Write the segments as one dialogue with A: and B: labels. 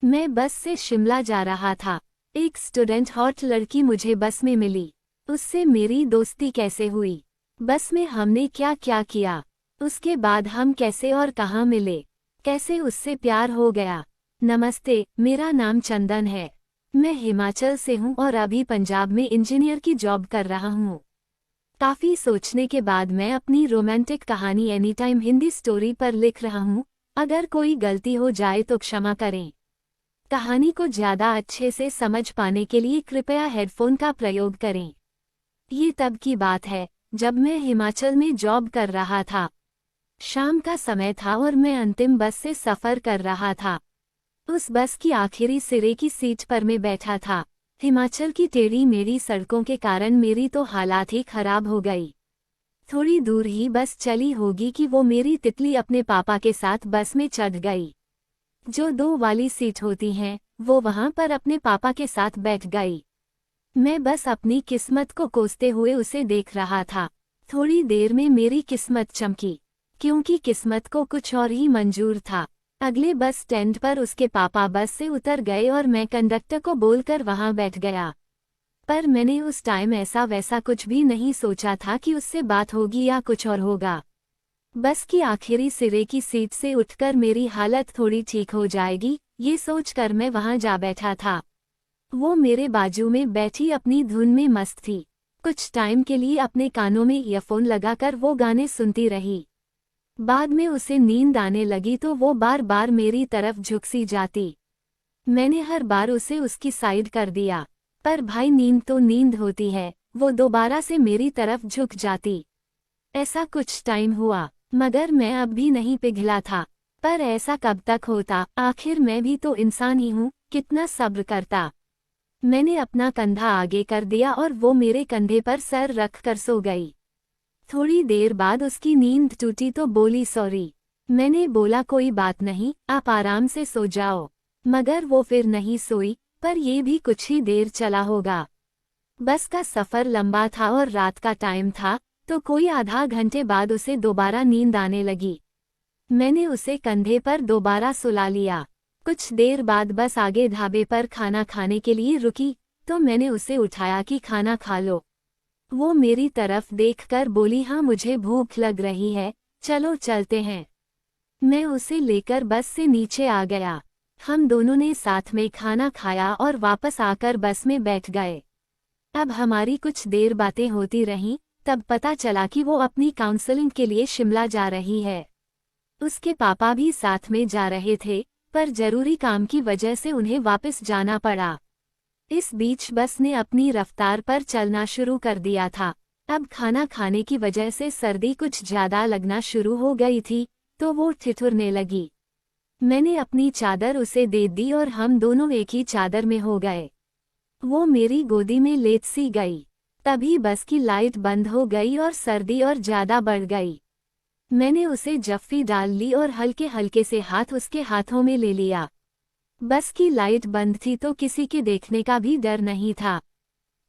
A: मैं बस से शिमला जा रहा था। एक स्टूडेंट हॉट लड़की मुझे बस में मिली। उससे मेरी दोस्ती कैसे हुई, बस में हमने क्या क्या किया, उसके बाद हम कैसे और कहाँ मिले, कैसे उससे प्यार हो गया। नमस्ते, मेरा नाम चंदन है। मैं हिमाचल से हूँ और अभी पंजाब में इंजीनियर की जॉब कर रहा हूँ। काफ़ी सोचने के बाद मैं अपनी रोमांटिक कहानी एनी टाइम हिंदी स्टोरी पर लिख रहा हूँ। अगर कोई गलती हो जाए तो क्षमा करें। कहानी को ज़्यादा अच्छे से समझ पाने के लिए कृपया हेडफोन का प्रयोग करें। ये तब की बात है जब मैं हिमाचल में जॉब कर रहा था। शाम का समय था और मैं अंतिम बस से सफ़र कर रहा था। उस बस की आखिरी सिरे की सीट पर मैं बैठा था। हिमाचल की टेढ़ी मेढ़ी सड़कों के कारण मेरी तो हालात ही खराब हो गई। थोड़ी दूर ही बस चली होगी कि वो मेरी तितली अपने पापा के साथ बस में चढ़ गई। जो 2 वाली सीट होती हैं, वो वहां पर अपने पापा के साथ बैठ गई। मैं बस अपनी किस्मत को कोसते हुए उसे देख रहा था। थोड़ी देर में मेरी किस्मत चमकी, क्योंकि किस्मत को कुछ और ही मंजूर था। अगले बस स्टैंड पर उसके पापा बस से उतर गए और मैं कंडक्टर को बोलकर वहां बैठ गया। पर मैंने उस टाइम ऐसा वैसा कुछ भी नहीं सोचा था कि उससे बात होगी या कुछ और होगा। बस की आखिरी सिरे की सीट से उठकर मेरी हालत थोड़ी ठीक हो जाएगी, ये सोचकर मैं वहां जा बैठा था। वो मेरे बाजू में बैठी अपनी धुन में मस्त थी। कुछ टाइम के लिए अपने कानों में ईयरफोन लगाकर वो गाने सुनती रही। बाद में उसे नींद आने लगी तो वो बार बार मेरी तरफ झुक सी जाती। मैंने हर बार उसे उसकी साइड कर दिया, पर भाई नींद तो नींद होती है। वो दोबारा से मेरी तरफ झुक जाती। ऐसा कुछ टाइम हुआ, मगर मैं अब भी नहीं पिघला था। पर ऐसा कब तक होता, आखिर मैं भी तो इंसान ही हूँ, कितना सब्र करता। मैंने अपना कंधा आगे कर दिया और वो मेरे कंधे पर सर रख कर सो गई। थोड़ी देर बाद उसकी नींद टूटी तो बोली सॉरी। मैंने बोला कोई बात नहीं, आप आराम से सो जाओ। मगर वो फिर नहीं सोई, पर ये भी कुछ ही देर चला होगा। बस का सफ़र लंबा था और रात का टाइम था, तो कोई आधा घंटे बाद उसे दोबारा नींद आने लगी। मैंने उसे कंधे पर दोबारा सुला लिया। कुछ देर बाद बस आगे ढाबे पर खाना खाने के लिए रुकी, तो मैंने उसे उठाया कि खाना खा लो। वो मेरी तरफ देखकर बोली हाँ मुझे भूख लग रही है, चलो चलते हैं। मैं उसे लेकर बस से नीचे आ गया। हम दोनों ने साथ में खाना खाया और वापस आकर बस में बैठ गए। अब हमारी कुछ देर बातें होती रहीं, तब पता चला कि वो अपनी काउंसलिंग के लिए शिमला जा रही है। उसके पापा भी साथ में जा रहे थे, पर जरूरी काम की वजह से उन्हें वापस जाना पड़ा। इस बीच बस ने अपनी रफ्तार पर चलना शुरू कर दिया था। अब खाना खाने की वजह से सर्दी कुछ ज्यादा लगना शुरू हो गई थी, तो वो ठिठुरने लगी। मैंने अपनी चादर उसे दे दी और हम दोनों एक ही चादर में हो गए। वो मेरी गोदी में लेट सी गई। तभी बस की लाइट बंद हो गई और सर्दी और ज्यादा बढ़ गई। मैंने उसे जफ्फी डाल ली और हल्के हल्के से हाथ उसके हाथों में ले लिया। बस की लाइट बंद थी तो किसी के देखने का भी डर नहीं था।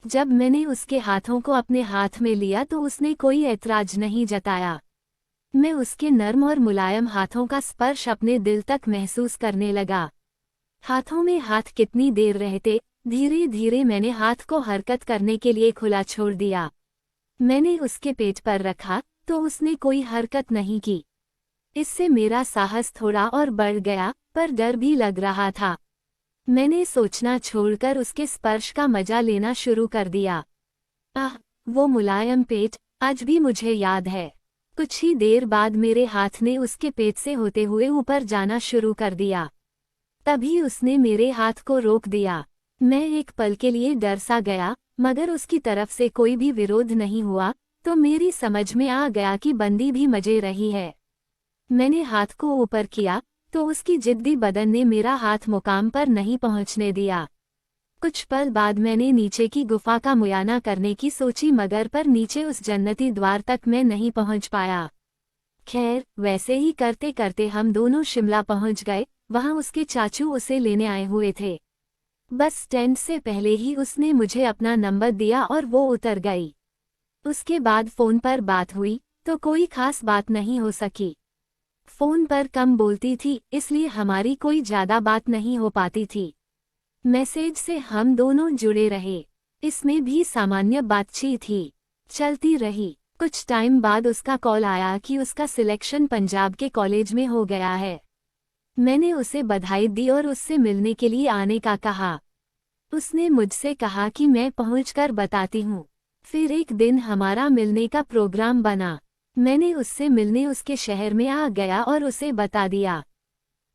A: जब मैंने उसके हाथों को अपने हाथ में लिया तो उसने कोई ऐतराज नहीं जताया। मैं उसके नर्म और मुलायम हाथों का स्पर्श अपने दिल तक महसूस करने लगा। हाथों में हाथ कितनी देर रहते, धीरे धीरे मैंने हाथ को हरकत करने के लिए खुला छोड़ दिया। मैंने उसके पेट पर रखा, तो उसने कोई हरकत नहीं की। इससे मेरा साहस थोड़ा और बढ़ गया, पर डर भी लग रहा था। मैंने सोचना छोड़कर उसके स्पर्श का मजा लेना शुरू कर दिया। आह, वो मुलायम पेट, आज भी मुझे याद है। कुछ ही देर बाद मेरे हाथ ने उसके पेट से होते हुए ऊपर जाना शुरू कर दिया। तभी उसने मेरे हाथ को रोक दिया। मैं एक पल के लिए डर सा गया, मगर उसकी तरफ से कोई भी विरोध नहीं हुआ, तो मेरी समझ में आ गया कि बंदी भी मजे रही है। मैंने हाथ को ऊपर किया, तो उसकी जिद्दी बदन ने मेरा हाथ मुकाम पर नहीं पहुंचने दिया। कुछ पल बाद मैंने नीचे की गुफा का मुआयना करने की सोची, मगर पर नीचे उस जन्नती द्वार तक मैं नहीं पहुंच पाया। खैर, वैसे ही करते करते हम दोनों शिमला पहुंच गए। वहां उसके चाचू उसे लेने आए हुए थे। बस स्टैंड से पहले ही उसने मुझे अपना नंबर दिया और वो उतर गई। उसके बाद फोन पर बात हुई, तो कोई खास बात नहीं हो सकी। फ़ोन पर कम बोलती थी, इसलिए हमारी कोई ज़्यादा बात नहीं हो पाती थी। मैसेज से हम दोनों जुड़े रहे। इसमें भी सामान्य बातचीत ही चलती रही। कुछ टाइम बाद उसका कॉल आया कि उसका सिलेक्शन पंजाब के कॉलेज में हो गया है। मैंने उसे बधाई दी और उससे मिलने के लिए आने का कहा। उसने मुझसे कहा कि मैं पहुंचकर बताती हूँ। फिर एक दिन हमारा मिलने का प्रोग्राम बना। मैंने उससे मिलने उसके शहर में आ गया और उसे बता दिया।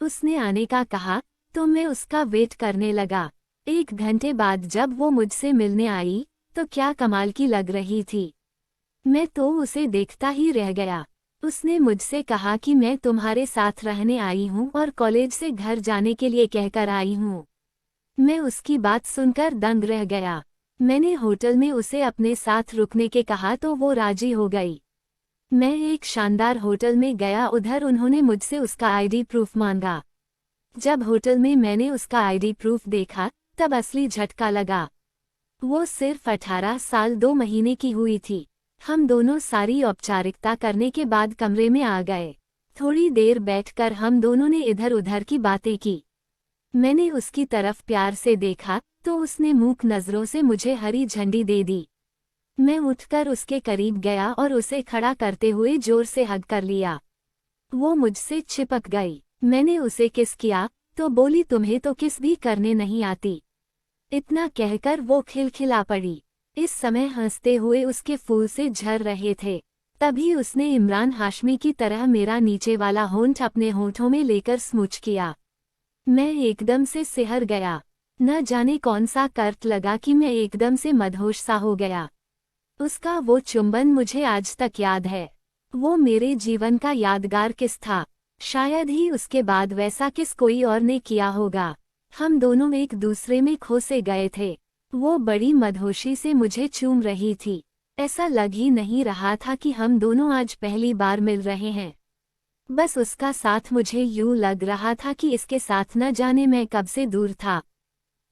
A: उसने आने का कहा तो मैं उसका वेट करने लगा। 1 घंटे बाद जब वो मुझसे मिलने आई तो क्या कमाल की लग रही थी। मैं तो उसे देखता ही रह गया। उसने मुझसे कहा कि मैं तुम्हारे साथ रहने आई हूँ और कॉलेज से घर जाने के लिए कहकर आई हूँ। मैं उसकी बात सुनकर दंग रह गया। मैंने होटल में उसे अपने साथ रुकने के कहा तो वो राजी हो गई। मैं एक शानदार होटल में गया, उधर उन्होंने मुझसे उसका आईडी प्रूफ मांगा। जब होटल में मैंने उसका आईडी प्रूफ देखा तब असली झटका लगा। वो सिर्फ 18 साल 2 महीने की हुई थी। हम दोनों सारी औपचारिकता करने के बाद कमरे में आ गए। थोड़ी देर बैठकर हम दोनों ने इधर उधर की बातें की। मैंने उसकी तरफ प्यार से देखा तो उसने मूक नज़रों से मुझे हरी झंडी दे दी। मैं उठकर उसके करीब गया और उसे खड़ा करते हुए जोर से हग कर लिया। वो मुझसे चिपक गई। मैंने उसे किस किया तो बोली, तुम्हें तो किस भी करने नहीं आती। इतना कहकर वो खिलखिला पड़ी। इस समय हंसते हुए उसके फूल से झर रहे थे। तभी उसने इमरान हाशमी की तरह मेरा नीचे वाला होंठ अपने होंठों में लेकर स्मूच किया। मैं एकदम से सिहर गया। न जाने कौन सा कर्त लगा कि मैं एकदम से मदहोश सा हो गया। उसका वो चुंबन मुझे आज तक याद है। वो मेरे जीवन का यादगार किस था। शायद ही उसके बाद वैसा किस कोई और ने किया होगा। हम दोनों एक दूसरे में खो से गए थे। वो बड़ी मदहोशी से मुझे चूम रही थी। ऐसा लग ही नहीं रहा था कि हम दोनों आज पहली बार मिल रहे हैं। बस उसका साथ मुझे यूं लग रहा था कि इसके साथ न जाने मैं कब से दूर था।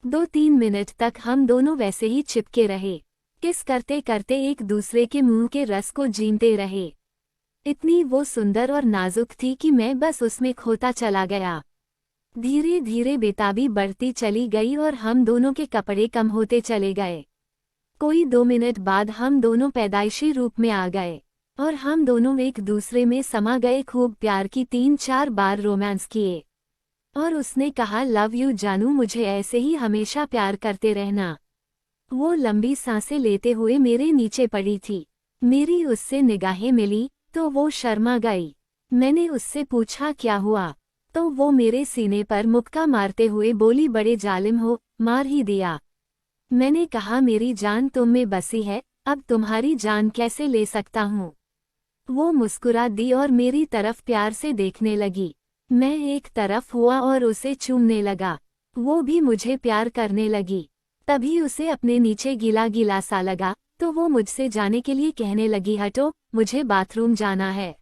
A: 2-3 मिनट तक हम दोनों वैसे ही चिपके रहे। किस करते करते एक दूसरे के मुंह के रस को जीनते रहे। इतनी वो सुंदर और नाजुक थी कि मैं बस उसमें खोता चला गया। धीरे धीरे बेताबी बढ़ती चली गई और हम दोनों के कपड़े कम होते चले गए। कोई 2 मिनट बाद हम दोनों पैदाइशी रूप में आ गए और हम दोनों एक दूसरे में समा गए। खूब प्यार की 3-4 बार रोमांस किए और उसने कहा, लव यू जानू, मुझे ऐसे ही हमेशा प्यार करते रहना। वो लंबी सांसें लेते हुए मेरे नीचे पड़ी थी। मेरी उससे निगाहें मिली तो वो शर्मा गई। मैंने उससे पूछा क्या हुआ तो वो मेरे सीने पर मुक्का मारते हुए बोली, बड़े जालिम हो, मार ही दिया। मैंने कहा, मेरी जान तुम में बसी है, अब तुम्हारी जान कैसे ले सकता हूँ। वो मुस्कुरा दी और मेरी तरफ प्यार से देखने लगी। मैं एक तरफ हुआ और उसे चूमने लगा। वो भी मुझे प्यार करने लगी। तभी उसे अपने नीचे गीला गीला सा लगा तो वो मुझसे जाने के लिए कहने लगी, हटो, मुझे बाथरूम जाना है।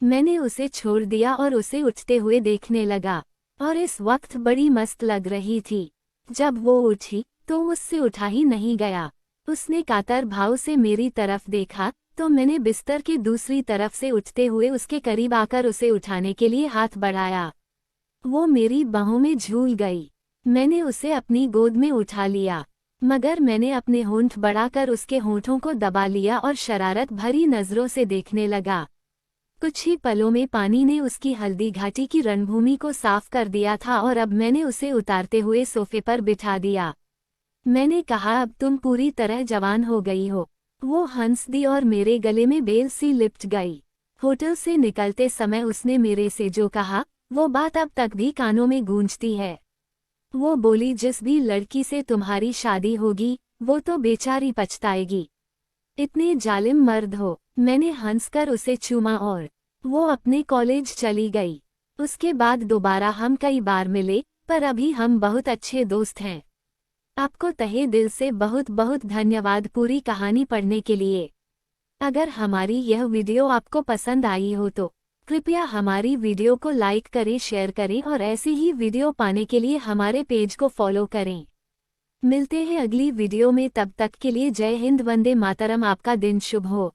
A: मैंने उसे छोड़ दिया और उसे उठते हुए देखने लगा और इस वक्त बड़ी मस्त लग रही थी। जब वो उठी तो उससे उठा ही नहीं गया। उसने कातर भाव से मेरी तरफ देखा तो मैंने बिस्तर की दूसरी तरफ से उठते हुए उसके करीब आकर उसे उठाने के लिए हाथ बढ़ाया। वो मेरी बाहों में झूल गई। मैंने उसे अपनी गोद में उठा लिया, मगर मैंने अपने होंठ बढ़ाकर उसके होंठों को दबा लिया और शरारत भरी नज़रों से देखने लगा। कुछ ही पलों में पानी ने उसकी हल्दी घाटी की रणभूमि को साफ कर दिया था और अब मैंने उसे उतारते हुए सोफे पर बिठा दिया। मैंने कहा, अब तुम पूरी तरह जवान हो गई हो। वो हंस दी और मेरे गले में बेल सी लिपट गई। होटल से निकलते समय उसने मेरे से जो कहा वो बात अब तक भी कानों में गूंजती है। वो बोली, जिस भी लड़की से तुम्हारी शादी होगी वो तो बेचारी पछताएगी। इतने जालिम मर्द हो। मैंने हंसकर उसे चूमा और वो अपने कॉलेज चली गई। उसके बाद दोबारा हम कई बार मिले, पर अभी हम बहुत अच्छे दोस्त हैं। आपको तहे दिल से बहुत बहुत धन्यवाद पूरी कहानी पढ़ने के लिए। अगर हमारी यह वीडियो आपको पसंद आई हो तो कृपया हमारी वीडियो को लाइक करें, शेयर करें और ऐसी ही वीडियो पाने के लिए हमारे पेज को फॉलो करें। मिलते हैं अगली वीडियो में, तब तक के लिए जय हिंद, वंदे मातरम। आपका दिन शुभ हो।